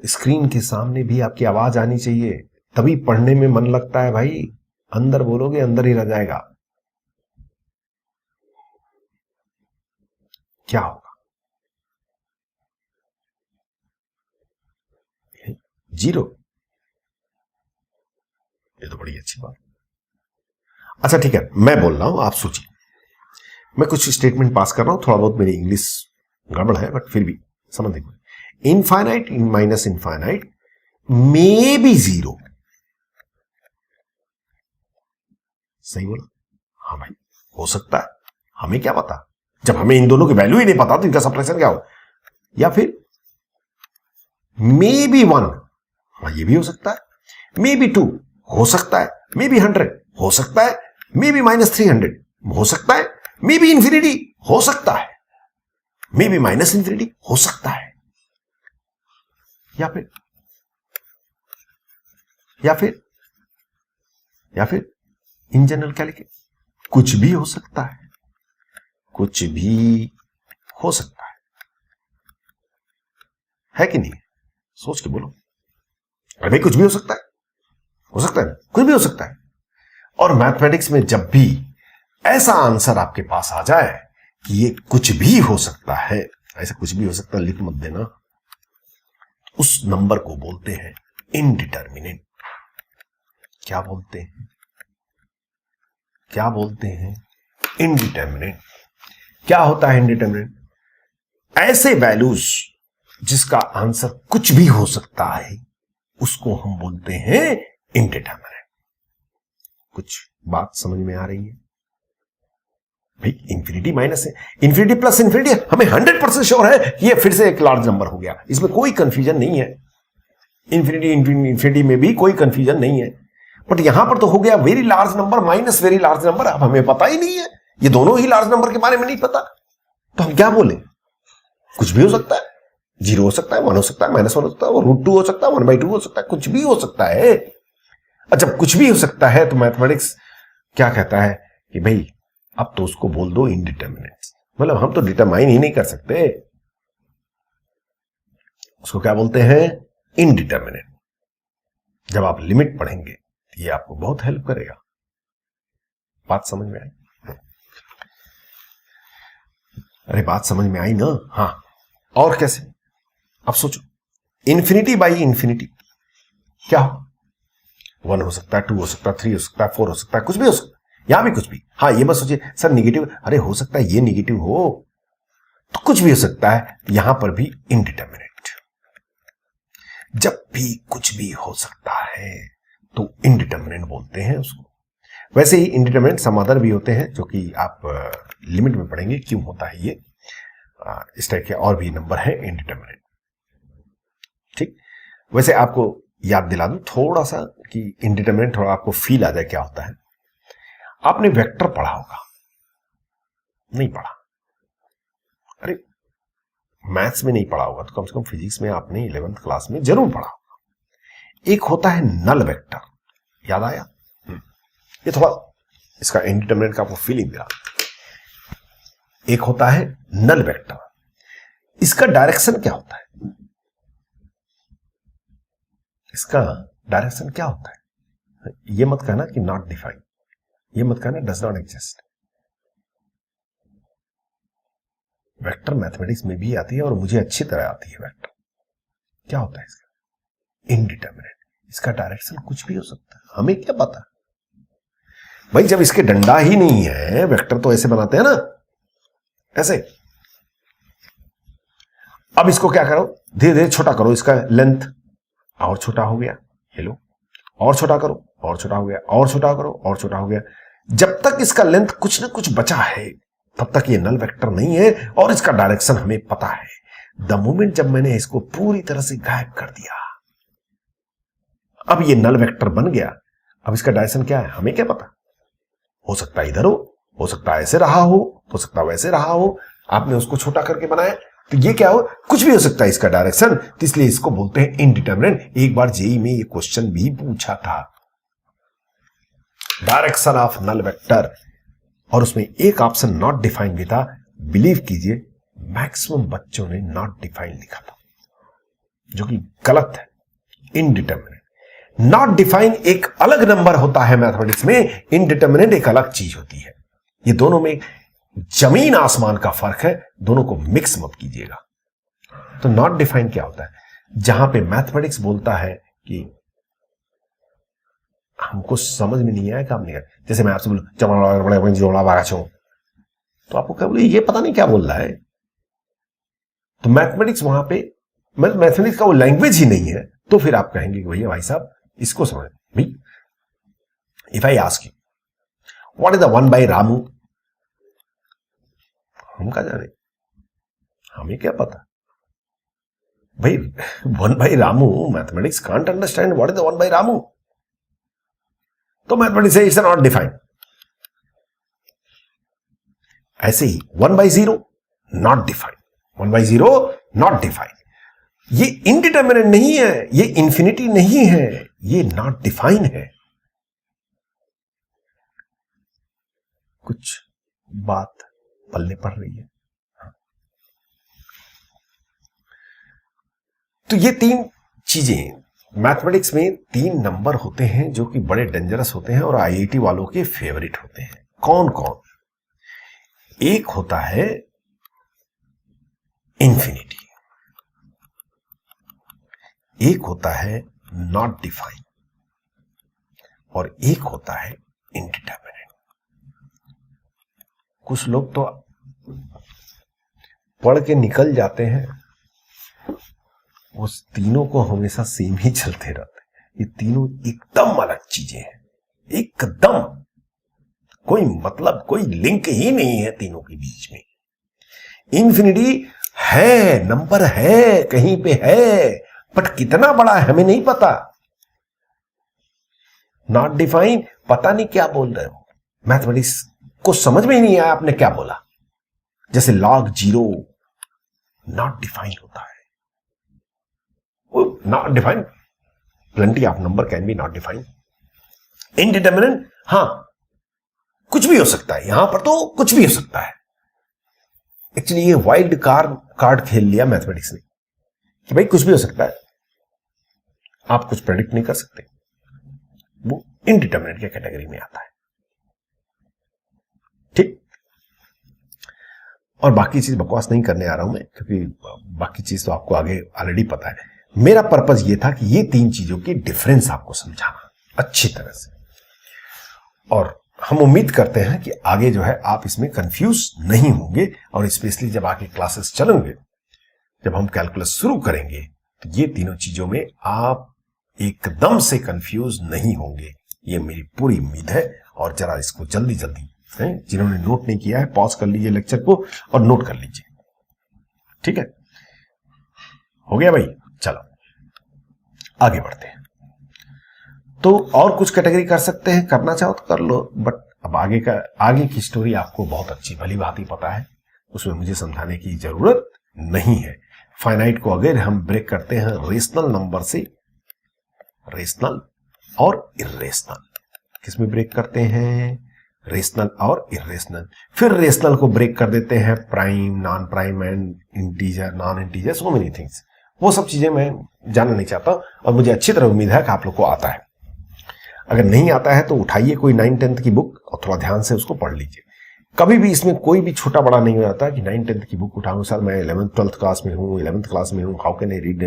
स्क्रीन के सामने भी आपकी आवाज आनी चाहिए, तभी पढ़ने में मन लगता है भाई। अंदर बोलोगे अंदर ही रह जाएगा। क्या होगा? 0। ये तो बड़ी अच्छी बात। अच्छा ठीक है, मैं बोल रहा हूं, आप सोचिए। मैं कुछ स्टेटमेंट पास कर रहा हूं, थोड़ा बहुत मेरी इंग्लिश गड़बड़ है बट फिर भी समझ देखो। Infinite in minus infinite may be 0। सही बोला? हाँ भाई, हो सकता है, हमें क्या पता, जब हमें इन दोनों की वैल्यू ही नहीं पता तो इनका सब्ट्रैक्शन क्या हो। या फिर मे बी 1, हाँ ये भी हो सकता है। मे बी 2 हो सकता है। मे बी 100 हो सकता है। मे बी -300 हो सकता है। मे बी इंफिनिटी हो सकता है। मे बी माइनस इंफिनिटी हो सकता है। या फिर या फिर या फिर इन जनरल क्या लिखे, कुछ भी हो सकता है। कुछ भी हो सकता है कि नहीं? सोच के बोलो। अरे भाई कुछ भी हो सकता है, हो सकता है, कुछ भी हो सकता है। और मैथमेटिक्स में जब भी ऐसा आंसर आपके पास आ जाए कि ये कुछ भी हो सकता है, ऐसा कुछ भी हो सकता है लिख मत देना, उस नंबर को बोलते हैं इनडिटर्मिनेट। क्या बोलते हैं? क्या बोलते हैं? इनडिटर्मिनेट। क्या होता है इनडिटर्मिनेट? ऐसे वैल्यूज जिसका आंसर कुछ भी हो सकता है उसको हम बोलते हैं इनडिटर्मिनेट। कुछ बात समझ में आ रही है भाई? इंफिनिटी माइनस है, इंफिनिटी प्लस इंफिनिटी, हमें 100% श्योर है कि ये फिर से एक लार्ज नंबर हो गया, इसमें कोई कंफ्यूजन नहीं है। इंफिनिटी इंफिनिटी में भी कोई कंफ्यूजन नहीं है, बट यहां पर तो हो गया very large number minus very large number. अब हमें पता ही नहीं है, ये दोनों ही लार्ज नंबर के बारे में नहीं पता, तो हम क्या बोले? कुछ भी हो सकता है, 0 हो सकता है, 1 हो सकता है, -1 हो सकता है, √2 हो सकता है, 1/2 हो सकता है, कुछ भी हो सकता है। जब कुछ भी हो सकता है तो मैथमेटिक्स क्या कहता है कि भाई अब तो उसको बोल दो इनडिटर्मिनेट। मतलब हम तो डिटरमाइन ही नहीं कर सकते, उसको क्या बोलते हैं? इनडिटर्मिनेट। जब आप लिमिट पढ़ेंगे ये आपको बहुत हेल्प करेगा। बात समझ में आई? अरे बात समझ में आई ना? हाँ, और कैसे? अब सोचो, इंफिनिटी बाई इंफिनिटी क्या हो? 1 हो सकता है, 2 हो सकता है, 3 हो सकता है, 4 हो सकता है, कुछ भी हो सकता है, यहां भी कुछ भी। हाँ ये मत सोचिए सर निगेटिव, अरे हो सकता है ये निगेटिव हो, तो कुछ भी हो सकता है, यहां पर भी इनडिटर्मिनेट। जब भी कुछ भी हो सकता है तो इनडिटर्मिनेट बोलते हैं उसको। वैसे ही इनडिटर्मिनेट सम अदर भी होते हैं जो कि आप लिमिट में पढ़ेंगे क्यों होता है ये। इस टाइप के और भी नंबर है इनडिटर्मिनेट। ठीक, वैसे आपको याद दिला दूं थोड़ा सा कि इनडिटर्मिनेट, थोड़ा आपको फील आ जाए क्या होता है। आपने वेक्टर पढ़ा होगा? नहीं पढ़ा? अरे मैथ्स में नहीं पढ़ा होगा तो कम से कम फिजिक्स में आपने 11th क्लास में जरूर पढ़ा होगा। एक होता है नल वेक्टर, याद आया? ये थोड़ा इसका इनडिटर्मिनेट का आपको फीलिंग दिला। एक होता है नल वेक्टर, इसका डायरेक्शन क्या होता है? इसका डायरेक्शन क्या होता है? ये मत कहना कि नॉट डिफाइंड, ये मत कहना does not exist. Vector mathematics में भी आती है और मुझे अच्छी तरह आती है वेक्टर। क्या होता है इसका? इनडिटर्मिनेट। इसका डायरेक्शन कुछ भी हो सकता है, हमें क्या पता भाई? जब इसके डंडा ही नहीं है, वेक्टर तो ऐसे बनाते हैं ना, ऐसे। अब इसको क्या करो, धीरे धीरे छोटा करो, इसका लेंथ और छोटा हो गया, ये लो, और छोटा करो, और छोटा हो गया, और छोटा करो, और छोटा हो गया। जब तक इसका लेंथ कुछ ना कुछ बचा है तब तक ये नल वेक्टर नहीं है और इसका डायरेक्शन हमें पता है। द मोमेंट जब मैंने इसको पूरी तरह से गायब कर दिया, अब ये नल वेक्टर बन गया। अब इसका डायरेक्शन क्या है, हमें क्या पता? हो सकता है इधर हो सकता है ऐसे रहा हो सकता है वैसे रहा हो। आपने उसको छोटा करके बनाया तो ये क्या हो, कुछ भी हो सकता है इसका डायरेक्शन, तो इसलिए इसको बोलते हैं इनडिटर्मिनेट। एक बार जेईई में ये क्वेश्चन भी पूछा था, डायरेक्शन ऑफ नल वेक्टर, और उसमें एक ऑप्शन नॉट डिफाइंड भी था। बिलीव कीजिए मैक्सिमम बच्चों ने नॉट डिफाइंड लिखा था, जो कि गलत है। इनडिटर्मिनेट, नॉट डिफाइंड एक अलग नंबर होता है मैथमेटिक्स में, इनडिटर्मिनेट एक अलग चीज होती है। ये दोनों में जमीन आसमान का फर्क है, दोनों को मिक्स मत कीजिएगा। तो नॉट डिफाइंड क्या होता है? जहां पे मैथमेटिक्स बोलता है कि हमको समझ में नहीं आया काम नहीं आया। जैसे मैं आपसे बोलूं जोड़ा बागा छो, तो आपको क्या बोले, ये पता नहीं क्या बोल रहा है। तो मैथमेटिक्स वहां पे मैथमेटिक्स का वो लैंग्वेज ही नहीं है, तो फिर आप कहेंगे कि भैया भाई साहब इसको समझ भाई। If I ask you what is the 1 by Ramu, हम क्या जाने, हमें क्या पता भाई। 1 by Ramu, mathematics can't understand what is the 1 by Ramu, तो मैथमेटिक्स इट्स नॉट डिफाइंड। ऐसे ही 1 by 0 not defined, 1 by 0 not defined. ये इनडिटर्मिनेट नहीं है, ये इंफिनिटी नहीं है, ये नॉट डिफाइन है। कुछ बात पल्ले पड़ रही है। तो ये 3 चीजें, मैथमेटिक्स में 3 नंबर होते हैं जो कि बड़े डेंजरस होते हैं और आईआईटी वालों के फेवरेट होते हैं। कौन कौन? एक होता है इंफिनिटी, एक होता है नॉट डिफाइन, और एक होता है इंडिटर्मिनेट। कुछ लोग तो पढ़ के निकल जाते हैं, उस तीनों को हमेशा सेम ही चलते रहते हैं। ये तीनों एकदम अलग चीजें हैं, एकदम कोई मतलब, कोई लिंक ही नहीं है तीनों के बीच में। इंफिनिटी है, नंबर है, कहीं पे है, बट कितना बड़ा है हमें नहीं पता। नॉट डिफाइन, पता नहीं क्या बोल रहे हो, मैथमेटिक्स को समझ में ही नहीं आया आपने क्या बोला। जैसे log 0 नॉट डिफाइन होता है, not define, plenty of number can be not define. Indeterminate, हां कुछ भी हो सकता है, यहां पर तो कुछ भी हो सकता है। एक्चुअली ये वाइल्ड कार्ड खेल लिया मैथमेटिक्स ने कि भाई कुछ भी हो सकता है, आप कुछ प्रेडिक्ट नहीं कर सकते। वो इनडिटर्मिनेट के कैटेगरी में आता है, ठीक। और बाकी चीज बकवास नहीं करने आ रहा हूं मैं, क्योंकि बाकी चीज तो आपको आगे ऑलरेडी पता है। मेरा पर्पस ये था कि ये 3 चीजों की डिफरेंस आपको समझाना अच्छी तरह से, और हम उम्मीद करते हैं कि आगे जो है आप इसमें कंफ्यूज नहीं होंगे, और स्पेशली जब आगे क्लासेस चलेंगे, जब हम कैलकुलस शुरू करेंगे, तो ये तीनों चीजों में आप एकदम से कंफ्यूज नहीं होंगे, ये मेरी पूरी उम्मीद है। और जरा इसको जल्दी जल्दी, जिन्होंने नोट नहीं किया है पॉज कर लीजिए लेक्चर को और नोट कर लीजिए, ठीक है। हो गया भाई, चलो आगे बढ़ते हैं। तो और कुछ कैटेगरी कर सकते हैं, करना चाहो तो कर लो, बट अब आगे की स्टोरी आपको बहुत अच्छी भली भांति पता है, उसमें मुझे समझाने की जरूरत नहीं है। फाइनाइट को अगर हम ब्रेक करते हैं रेशनल नंबर से, रेशनल और इर्रेशनल, किसमें ब्रेक करते हैं? रेशनल और इर्रेशनल। फिर रेशनल को ब्रेक कर देते हैं prime, non prime and integer, non integer, so many things. वो सब चीजें मैं जानना नहीं चाहता, और मुझे अच्छी तरह उम्मीद है कि आप लोग को आता है। अगर नहीं आता है तो उठाइए कोई 9th-10th की बुक और थोड़ा ध्यान से उसको पढ़ लीजिए। कभी भी इसमें कोई भी छोटा बड़ा नहीं हो जाता कि 9th-10th की बुक उठाऊं, सर मैं 11th-12th क्लास में हूँ, 11th क्लास में हूँ, हाउ कैन आई रीड।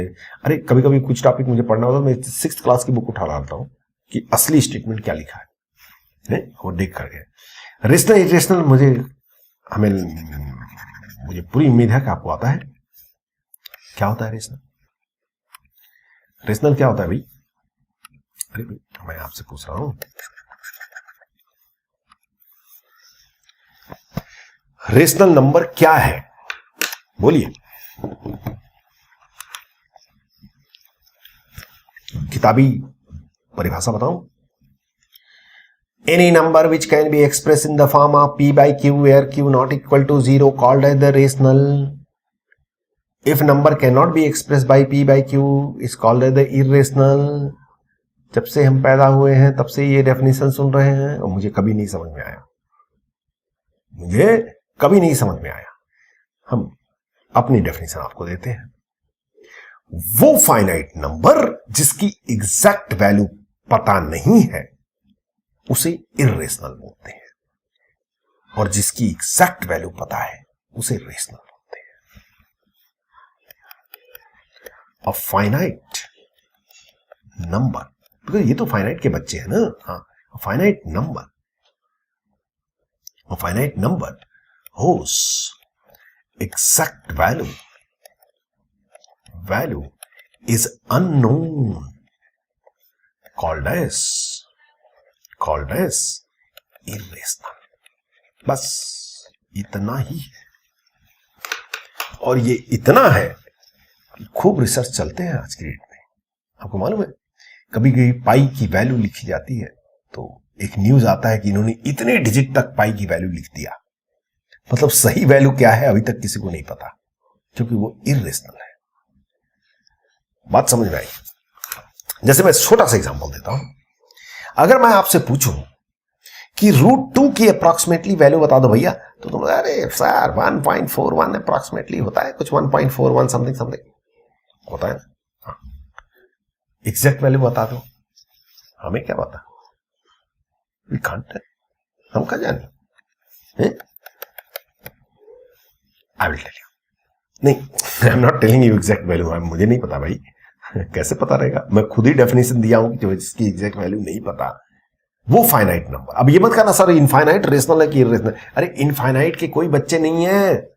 अरे कभी कभी कुछ टॉपिक मुझे पढ़ना होता है, मैं 6th क्लास की बुक उठा लाता हूँ कि असली स्टेटमेंट क्या लिखा है, वो देख कर गए। रेशनल इरेशनल मुझे पूरी उम्मीद है कि आपको आता है। क्या होता है रेशनल? रेशनल क्या होता है भाई? अरे भाई मैं आपसे पूछ रहा हूं, रेशनल नंबर क्या है, बोलिए। किताबी परिभाषा बताऊं? Any number which can be expressed in the form of p by q where q not equal to 0 called as the rational. If number cannot be expressed by p by q is called as the irrational. जब से हम पैदा हुए हैं तब से ये definition सुन रहे हैं और मुझे कभी नहीं समझ में आया, मुझे कभी नहीं समझ में आया। हम अपनी डेफिनेशन आपको देते हैं। वो फाइनाइट नंबर जिसकी एग्जैक्ट वैल्यू पता नहीं है उसे इर्रेशनल बोलते हैं, और जिसकी एग्जैक्ट वैल्यू पता है उसे रेशनल बोलते हैं। अ फाइनाइट नंबर, बिकॉज ये तो फाइनाइट के बच्चे हैं ना. हाँ, finite number whose exact value is unknown called as irrational. बस इतना ही. और ये इतना है कि खूब रिसर्च चलते हैं आज की डेट में. आपको मालूम है, कभी कभी पाई की वैल्यू लिखी जाती है तो एक न्यूज आता है कि इन्होंने इतने डिजिट तक पाई की वैल्यू लिख दिया. मतलब सही वैल्यू क्या है अभी तक किसी को नहीं पता, क्योंकि वो इर्रेशनल है. बात समझ में आई? जैसे मैं छोटा सा एग्जांपल देता हूं. अगर मैं आपसे पूछूं कि √2 की अप्रॉक्सीमेटली वैल्यू बता दो भैया, तो तुम अरे सर 1.41 अप्रॉक्सीमेटली होता है, कुछ 1.41 समथिंग होता है ना. एग्जैक्ट वैल्यू बता दो, हमें क्या पता. वी कांट, हम क्या जाने. I will tell you. नहीं, I am not telling you exact value. मुझे नहीं पता भाई. कैसे पता रहेगा? मैं खुद ही डेफिनेशन दिया हूं कि जिसकी एग्जैक्ट वैल्यू नहीं पता वो फाइनाइट नंबर. अब ये मत कहना सर इनफाइनाइट रेशनल है कि इर्रेशनल. अरे इनफाइनाइट के कोई बच्चे नहीं है.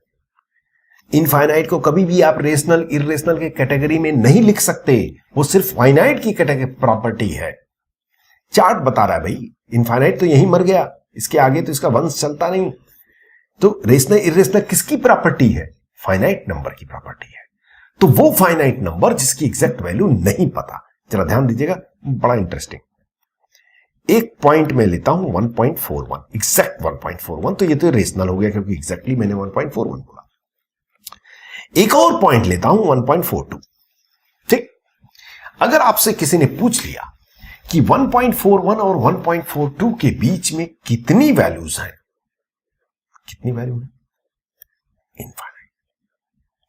इनफाइनाइट को कभी भी आप रेशनल इर्रेशनल के कैटेगरी में नहीं लिख सकते. वो सिर्फ फाइनाइट की कैटेगरी प्रॉपर्टी है. चार्ट बता रहा है भाई, इनफाइनाइट तो यहीं मर गया, इसके आगे तो इसका वंश चलता नहीं. तो रेशनल इर्रेशनल किसकी प्रॉपर्टी है? फाइनाइट नंबर की प्रॉपर्टी है. तो वो फाइनाइट नंबर जिसकी एग्जैक्ट वैल्यू नहीं पता. जरा ध्यान दीजिएगा, बड़ा इंटरेस्टिंग. एक पॉइंट में लेता हूं 1.41, एग्जैक्ट 1.41. तो ये तो रेशनल हो गया क्योंकि एग्जैक्टली मैंने 1.41 बोला. एक और पॉइंट लेता हूं 1.42. ठीक. अगर आपसे किसी ने पूछ लिया कि 1.41 और 1.42 के बीच में कितनी वैल्यूज हैं, कितनी वैल्यू है? इनफाइनाइट.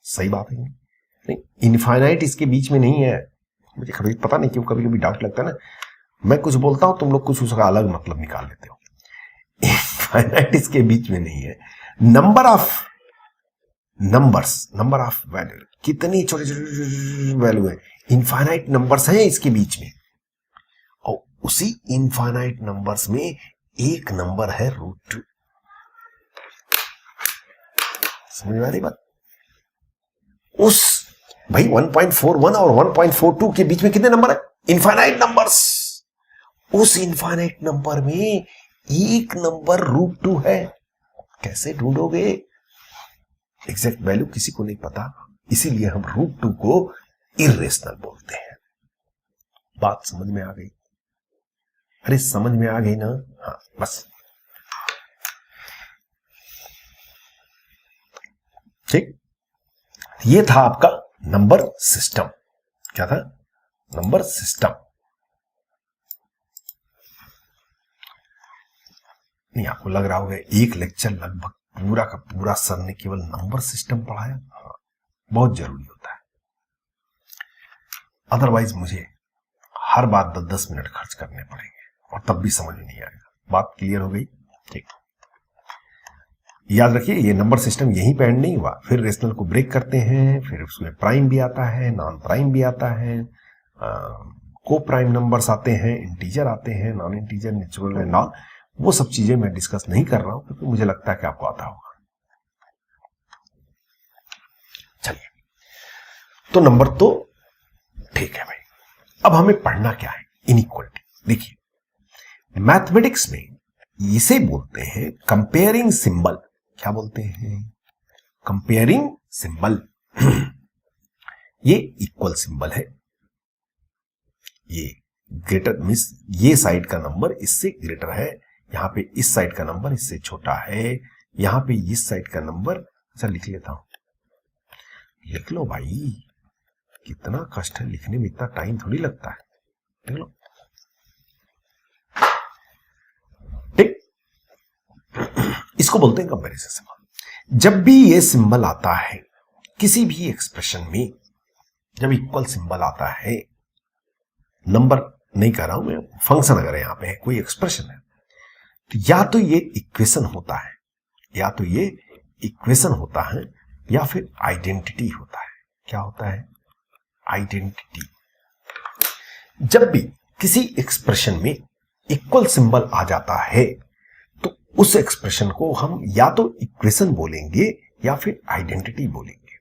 सही बात है. नहीं, इनफाइनाइट इसके बीच में नहीं है. मुझे कभी पता नहीं क्यों कभी कभी डाउट लगता है ना, मैं कुछ बोलता हूं तुम लोग कुछ उसका अलग मतलब निकाल लेते हो. इनफाइनाइट इसके बीच में नहीं है. नंबर ऑफ वैल्यू, कितनी छोटी छोटी वैल्यू है, इनफाइनाइट नंबर्स हैं इसके बीच में. और उसी इनफाइनाइट नंबर्स में एक नंबर है √2. समझ में आ रही बात? उस भाई 1.41 और 1.42 के बीच में कितने नंबर है? Infinite numbers. उस इनफाइनाइट नंबर में एक नंबर √2 है. कैसे ढूंढोगे? एग्जैक्ट वैल्यू किसी को नहीं पता, इसीलिए हम √2 को इर्रेशनल बोलते हैं. बात समझ में आ गई? अरे समझ में आ गई ना? हाँ, बस ठीक. ये था आपका नंबर सिस्टम. क्या था? Number system. नहीं, आपको लग रहा होगा एक लेक्चर लगभग पूरा का पूरा सर ने केवल नंबर सिस्टम पढ़ाया. हाँ, बहुत जरूरी होता है. अदरवाइज मुझे हर बात 10-10 मिनट खर्च करने पड़ेंगे और तब भी समझ में नहीं आएगा. बात क्लियर हो गई? ठीक. याद रखिए, ये नंबर सिस्टम यहीं पे एंड नहीं हुआ. फिर रेशनल को ब्रेक करते हैं, फिर उसमें प्राइम भी आता है, नॉन प्राइम भी आता है, को प्राइम नंबर्स आते हैं, इंटीजर आते हैं, non integer, natural and all. वो सब चीजें मैं डिस्कस नहीं कर रहा हूं क्योंकि मुझे लगता है कि आपको आता होगा. चलिए, तो नंबर तो ठीक है भाई. अब हमें पढ़ना क्या है? इनइक्वालिटी. देखिए, मैथमेटिक्स में इसे बोलते हैं कंपेयरिंग सिंबल. क्या बोलते हैं? Comparing symbol. ये इक्वल सिंबल है. ये ग्रेटर मींस ये साइड का नंबर इससे ग्रेटर है, यहां पे इस साइड का नंबर इससे छोटा है, यहां पे इस साइड का नंबर. अच्छा, लिख लेता हूं. लिख लो भाई, कितना कष्ट है लिखने में, इतना टाइम थोड़ी लगता है. लिख लो. ठीक. इसको बोलते हैं कंपैरिजन सिंबल. जब भी ये सिंबल आता है किसी भी एक्सप्रेशन में, जब इक्वल सिंबल आता है, नंबर नहीं कह रहा हूं मैं, फंक्शन अगर यहां पे है, कोई एक्सप्रेशन है, तो या तो ये इक्वेशन होता है, या तो ये इक्वेशन होता है, या फिर आइडेंटिटी होता है. क्या होता है? आइडेंटिटी. जब भी किसी एक्सप्रेशन में इक्वल सिंबल आ जाता है तो उस एक्सप्रेशन को हम या तो इक्वेशन बोलेंगे या फिर आइडेंटिटी बोलेंगे।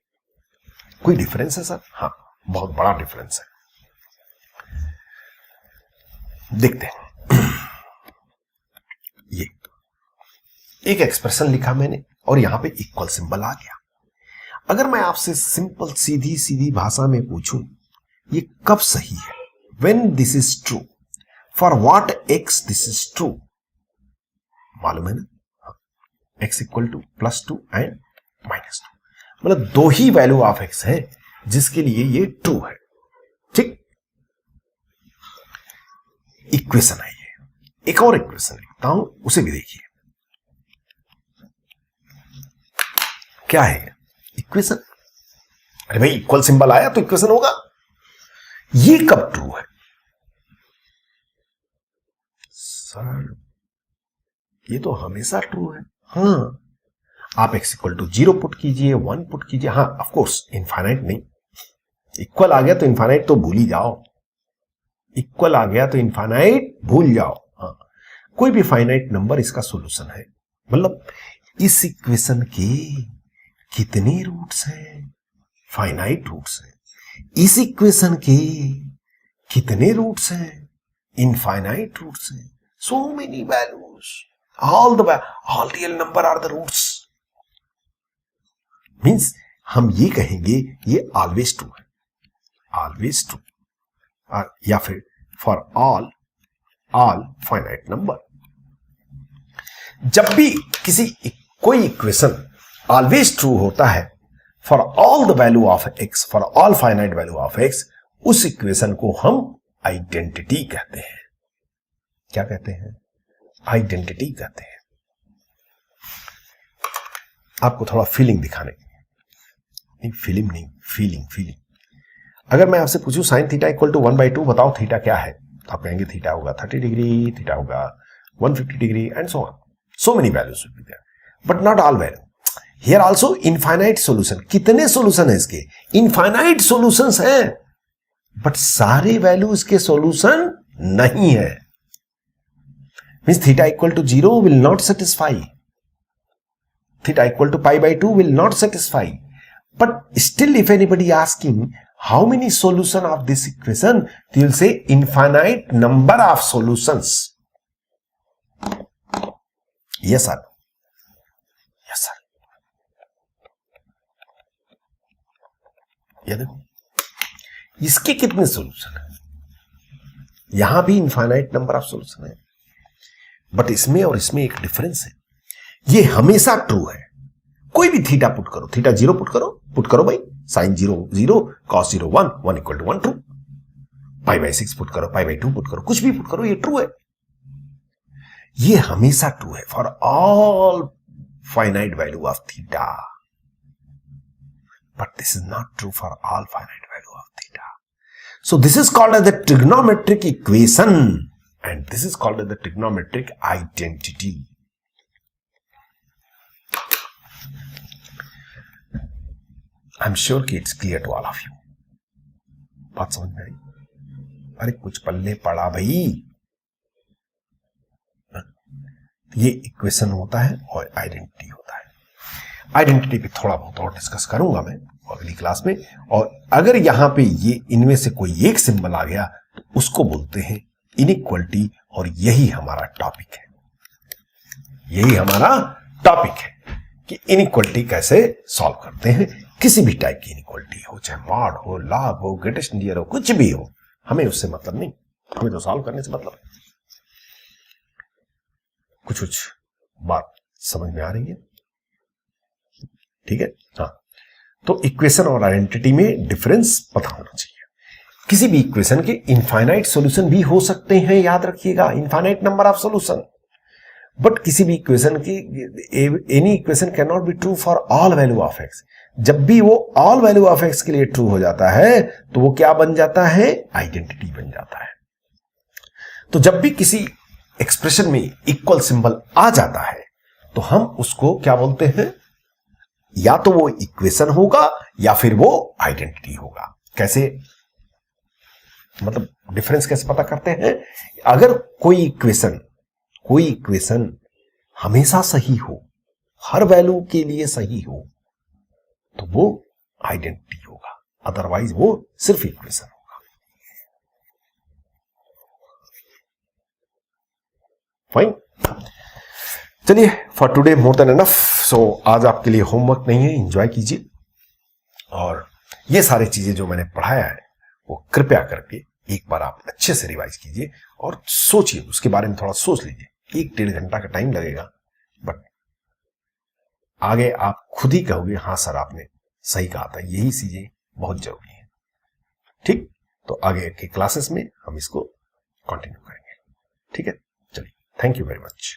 कोई डिफरेंस है सर? हाँ, बहुत बड़ा डिफरेंस है। देखते हैं। ये एक एक्सप्रेशन लिखा मैंने और यहां पे इक्वल सिंबल आ गया। अगर मैं आपसे सिंपल सीधी सीधी भाषा में पूछूं ये कब सही है, when this is true, for what x this is true, मालूम है ना? एक्स इक्वल टू +2 एंड -2, मतलब दो ही वैल्यू ऑफ एक्स है जिसके लिए ये ट्रू है। ठीक, इक्वेशन है ये। एक और इक्वेशन लिखता हूं, उसे भी देखिए क्या है इक्वेशन। अरे भाई, इक्वल सिंबल आया तो इक्वेशन होगा। ये कब ट्रू है सर? ये तो हमेशा ट्रू है। हाँ, आप x इक्वल टू 0 पुट कीजिए, 1 पुट कीजिए। हाँ, ऑफ कोर्स इनफाइनाइट नहीं। इक्वल आ गया तो इनफाइनाइट तो भूल ही जाओ। इक्वल आ गया तो इनफाइनाइट भूल जाओ। हाँ, कोई भी फाइनाइट नंबर इसका सॉल्यूशन है। मतलब इस इक्वेशन के कितने रूट्स हैं? फाइनाइट रूट्स हैं। इस इक्वेशन के कितने रूट्स हैं? इनफाइनाइट रूट्स हैं। So many values, all real number are the roots. Means हम ये कहेंगे ये ऑलवेज ट्रू है, ऑलवेज ट्रू, या फिर फॉर ऑल फाइनाइट नंबर। जब भी कोई इक्वेशन ऑलवेज ट्रू होता है for all the value of x, for all finite value of x, उस इक्वेशन को हम आइडेंटिटी कहते हैं। क्या कहते हैं? आइडेंटिटी कहते हैं। आपको थोड़ा फीलिंग दिखाने की, नहीं फिल्म नहीं, फीलिंग। अगर मैं आपसे पूछूं साइन थीटा इक्वल टू 1/2, बताओ थीटा क्या है, तो आप कहेंगे थीटा होगा 30 डिग्री, थीटा होगा 150 degree and so on. So many values will be there, but not all value. Here also infinite solution. कितने सॉल्यूशन है इसके? इनफाइनाइट सॉल्यूशंस हैं, बट सारे वैल्यू इसके सॉल्यूशन नहीं है। Means theta equal to 0 will not satisfy, theta equal to π/2 will not satisfy. But still, if anybody asking how many solution of this equation, they will say infinite number of solutions. Yes sir, yes sir. ये देखो, इसके कितने solution है? यहां भी infinite number of solution है, but इसमें और इसमें एक डिफरेंस है। ये हमेशा ट्रू है। कोई भी थीटा पुट करो, थीटा 0 पुट करो भाई, sine 0 0, cos 0 1, 1 equal to 1 true. π/6 put करो, π/2 पुट करो, कुछ भी पुट करो, ये ट्रू है। ये हमेशा ट्रू है for all finite value of theta, but this is not true for all finite value of theta. So this is called as the trigonometric equation and this is called as the trigonometric identity. I am sure कि it's clear to all of you. बात समझ में आई? अरे कुछ पल्ले पड़ा भाई। ये equation होता है और आइडेंटिटी होता है। आइडेंटिटी पे थोड़ा बहुत और डिस्कस करूंगा मैं अगली क्लास में। और अगर यहां पे ये इनमें से कोई एक सिंबल आ गया तो उसको बोलते हैं इनइक्वलिटी, और यही हमारा टॉपिक है। यही हमारा टॉपिक है कि इनइक्वलिटी कैसे सॉल्व करते हैं। किसी भी टाइप की इनइक्वलिटी हो, चाहे मॉड हो, लॉग हो, ग्रेटेस्ट इंटीजर हो, कुछ भी हो, हमें उससे मतलब नहीं, हमें तो सॉल्व करने से मतलब है। कुछ बात समझ में आ रही है? ठीक है, हाँ। तो इक्वेशन और आइडेंटिटी में डिफरेंस पता होना चाहिए। किसी भी इक्वेशन के इनफाइनाइट सॉल्यूशन भी हो सकते हैं, याद रखिएगा, infinite number of solution. But किसी भी इक्वेशन की, any equation can not be true for all value of x. जब भी वो ऑल वैल्यू ऑफ एक्स के लिए ट्रू हो जाता है तो वो क्या बन जाता है? आइडेंटिटी बन जाता है। तो जब भी किसी एक्सप्रेशन में इक्वल सिंबल आ जाता है तो हम उसको क्या बोलते हैं? या तो वो इक्वेशन होगा या फिर वो आइडेंटिटी होगा। कैसे? मतलब डिफरेंस कैसे पता करते हैं? अगर कोई इक्वेशन हमेशा सही हो, हर वैल्यू के लिए सही हो, तो वो आइडेंटिटी होगा, अदरवाइज वो सिर्फ इक्वेशन होगा। फाइन, चलिए, for today more than enough. So आज आपके लिए होमवर्क नहीं है, एंजॉय कीजिए, और ये सारी चीजें जो मैंने पढ़ाया है वो कृपया करके एक बार आप अच्छे से रिवाइज कीजिए और सोचिए, उसके बारे में थोड़ा सोच लीजिए। 1-1.5 घंटा का टाइम लगेगा, बट आगे आप खुद ही कहोगे हाँ सर आपने सही कहा था, यही चीजें बहुत जरूरी है। ठीक, तो आगे के क्लासेस में हम इसको कंटिन्यू करेंगे। ठीक है, चलिए, थैंक यू वेरी मच।